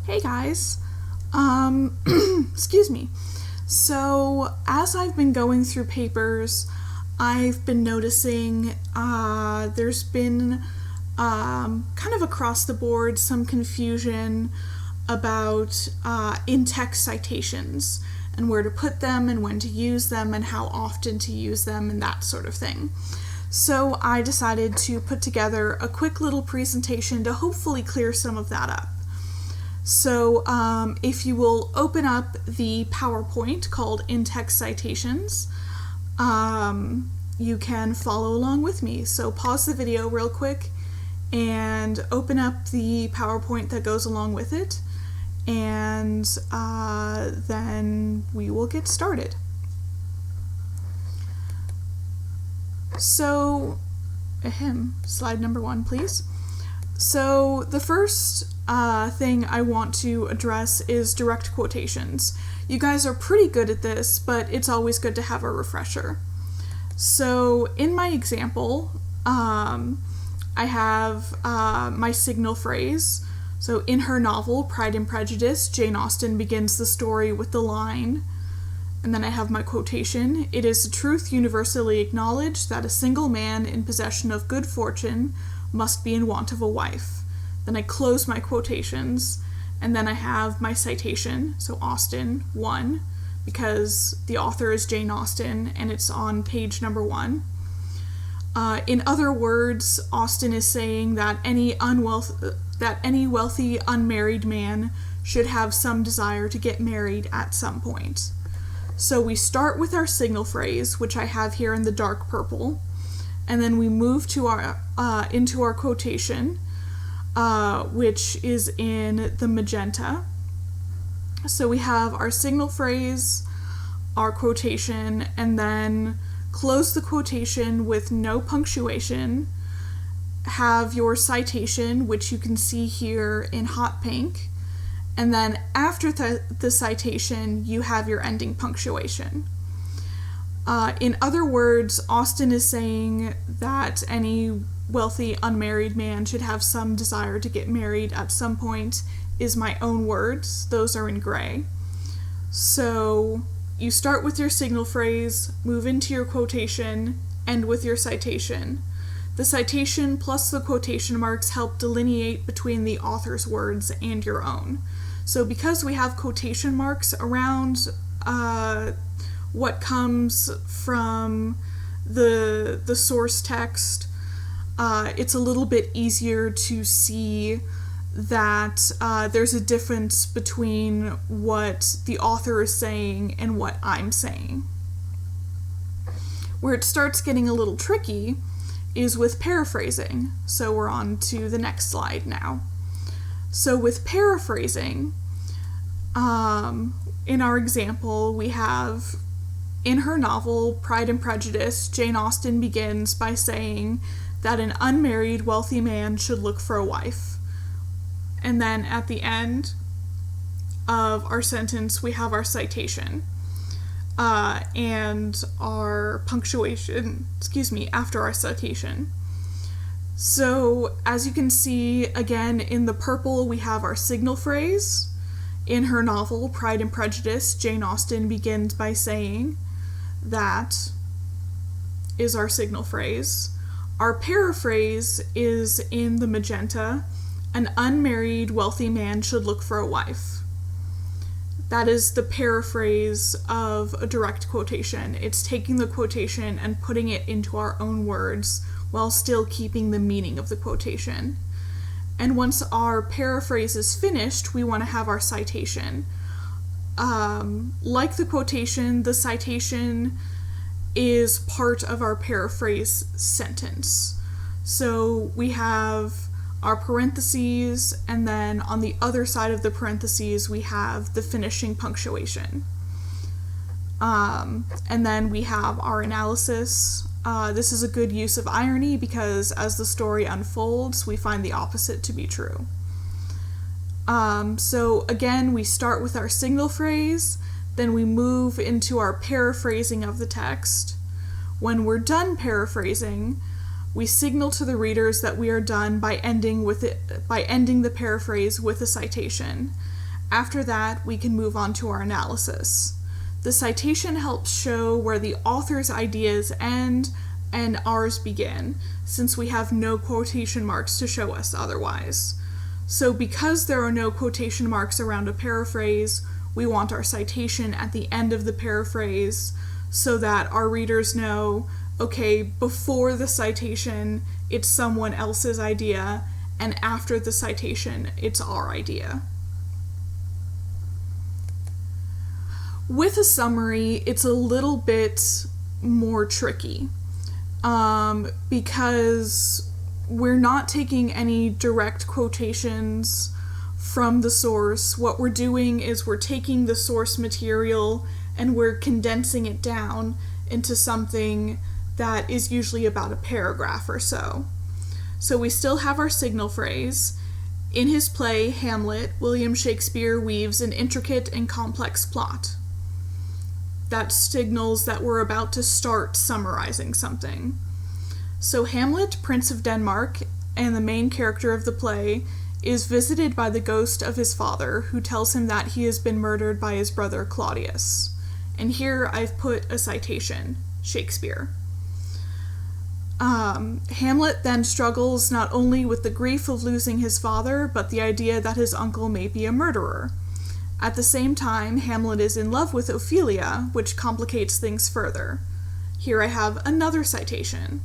Hey guys, excuse me. So, as I've been going through papers, I've been noticing there's been kind of across the board some confusion about in-text citations and where to put them and when to use them and how often to use them and that sort of thing. So I decided to put together a quick little presentation to hopefully clear some of that up. So if you will open up the PowerPoint called In-Text Citations, you can follow along with me. So pause the video real quick and open up the PowerPoint that goes along with it, and then we will get started. So, slide number 1, please. So the first thing I want to address is direct quotations. You guys are pretty good at this, but it's always good to have a refresher. So in my example, I have my signal phrase. So in her novel, Pride and Prejudice, Jane Austen begins the story with the line, and then I have my quotation, "It is a truth universally acknowledged that a single man in possession of good fortune must be in want of a wife." Then I close my quotations, and then I have my citation, so Austen, 1, because the author is Jane Austen, and it's on page number 1. In other words, Austen is saying that any wealthy unmarried man should have some desire to get married at some point. So we start with our signal phrase, which I have here in the dark purple, and then we move to our into our quotation, which is in the magenta. So we have our signal phrase, our quotation, and then close the quotation with no punctuation, have your citation, which you can see here in hot pink, and then after the citation, you have your ending punctuation. In other words, Austen is saying that any wealthy unmarried man should have some desire to get married at some point is my own words. Those are in gray. So you start with your signal phrase, move into your quotation, end with your citation. The citation plus the quotation marks help delineate between the author's words and your own. So because we have quotation marks around what comes from the source text, it's a little bit easier to see that there's a difference between what the author is saying and what I'm saying. Where it starts getting a little tricky is with paraphrasing. So we're on to the next slide now. So with paraphrasing, in our example, we have, in her novel, Pride and Prejudice, Jane Austen begins by saying that an unmarried wealthy man should look for a wife. And then at the end of our sentence, we have our citation and our punctuation, after our citation. So as you can see, again, in the purple, we have our signal phrase. In her novel, Pride and Prejudice, Jane Austen begins by saying that is our signal phrase. Our paraphrase is in the magenta. An unmarried wealthy man should look for a wife. That is the paraphrase of a direct quotation. It's taking the quotation and putting it into our own words while still keeping the meaning of the quotation. And once our paraphrase is finished, we want to have our citation. Like the quotation, the citation is part of our paraphrase sentence. So we have our parentheses, and then on the other side of the parentheses, we have the finishing punctuation. And then we have our analysis. This is a good use of irony because as the story unfolds, we find the opposite to be true. So again, we start with our signal phrase, then we move into our paraphrasing of the text. When we're done paraphrasing, we signal to the readers that we are done by ending the paraphrase with a citation. After that, we can move on to our analysis. The citation helps show where the author's ideas end and ours begin, since we have no quotation marks to show us otherwise. So because there are no quotation marks around a paraphrase, we want our citation at the end of the paraphrase so that our readers know, okay, before the citation, it's someone else's idea, and after the citation, it's our idea. With a summary, it's a little bit more tricky because we're not taking any direct quotations from the source. What we're doing is we're taking the source material and we're condensing it down into something that is usually about a paragraph or so. So we still have our signal phrase. In his play, Hamlet, William Shakespeare weaves an intricate and complex plot. That signals that we're about to start summarizing something. So Hamlet, Prince of Denmark, and the main character of the play, is visited by the ghost of his father, who tells him that he has been murdered by his brother Claudius. And here I've put a citation, Shakespeare. Hamlet then struggles not only with the grief of losing his father, but the idea that his uncle may be a murderer. At the same time, Hamlet is in love with Ophelia, which complicates things further. Here I have another citation.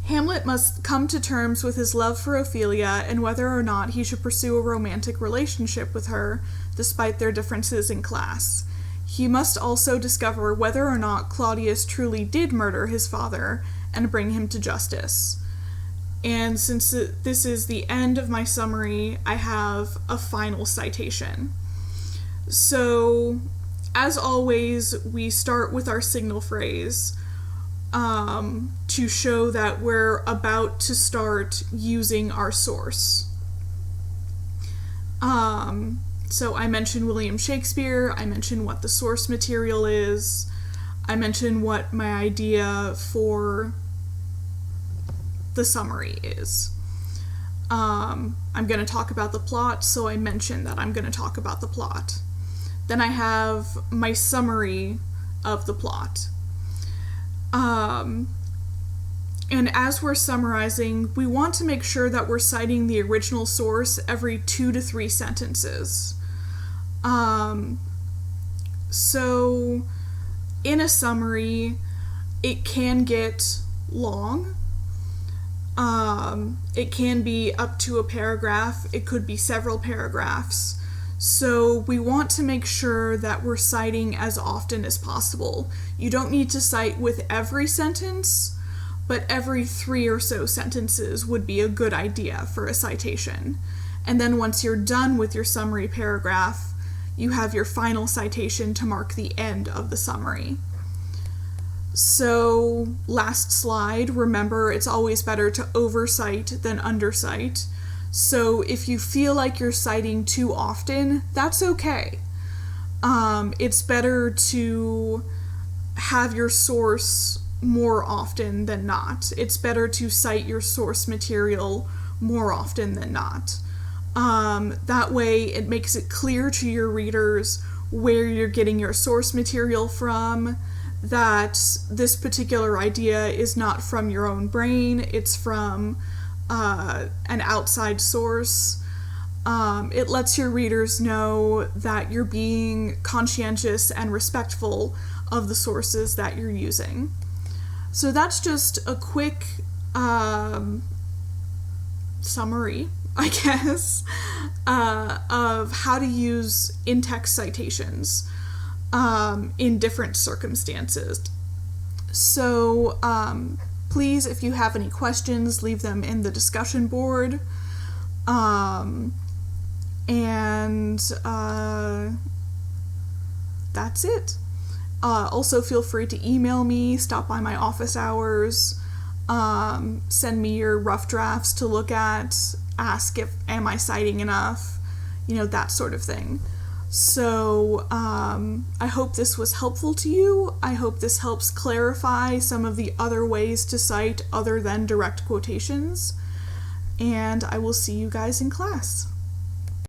Hamlet must come to terms with his love for Ophelia and whether or not he should pursue a romantic relationship with her, despite their differences in class. He must also discover whether or not Claudius truly did murder his father and bring him to justice. And since this is the end of my summary, I have a final citation. So, as always, we start with our signal phrase to show that we're about to start using our source. So I mentioned William Shakespeare, I mentioned what the source material is, I mentioned what my idea for the summary is. I'm going to talk about the plot, so I mentioned that I'm going to talk about the plot. Then I have my summary of the plot. And as we're summarizing, we want to make sure that we're citing the original source every 2 to 3 sentences. So in a summary, it can get long. It can be up to a paragraph. It could be several paragraphs. So we want to make sure that we're citing as often as possible. You don't need to cite with every sentence, but every 3 or so sentences would be a good idea for a citation. And then once you're done with your summary paragraph, you have your final citation to mark the end of the summary. So, last slide, remember it's always better to overcite than undercite. So if you feel like you're citing too often, that's okay. It's better to have your source more often than not. It's better to cite your source material more often than not. That way it makes it clear to your readers where you're getting your source material from, that this particular idea is not from your own brain, it's from an outside source. It lets your readers know that you're being conscientious and respectful of the sources that you're using. So that's just a quick summary, I guess, of how to use in-text citations in different circumstances. So please, if you have any questions, leave them in the discussion board. And that's it. Also, feel free to email me, stop by my office hours, send me your rough drafts to look at, ask if am I citing enough, that sort of thing. So I hope this was helpful to you. I hope this helps clarify some of the other ways to cite other than direct quotations. And I will see you guys in class.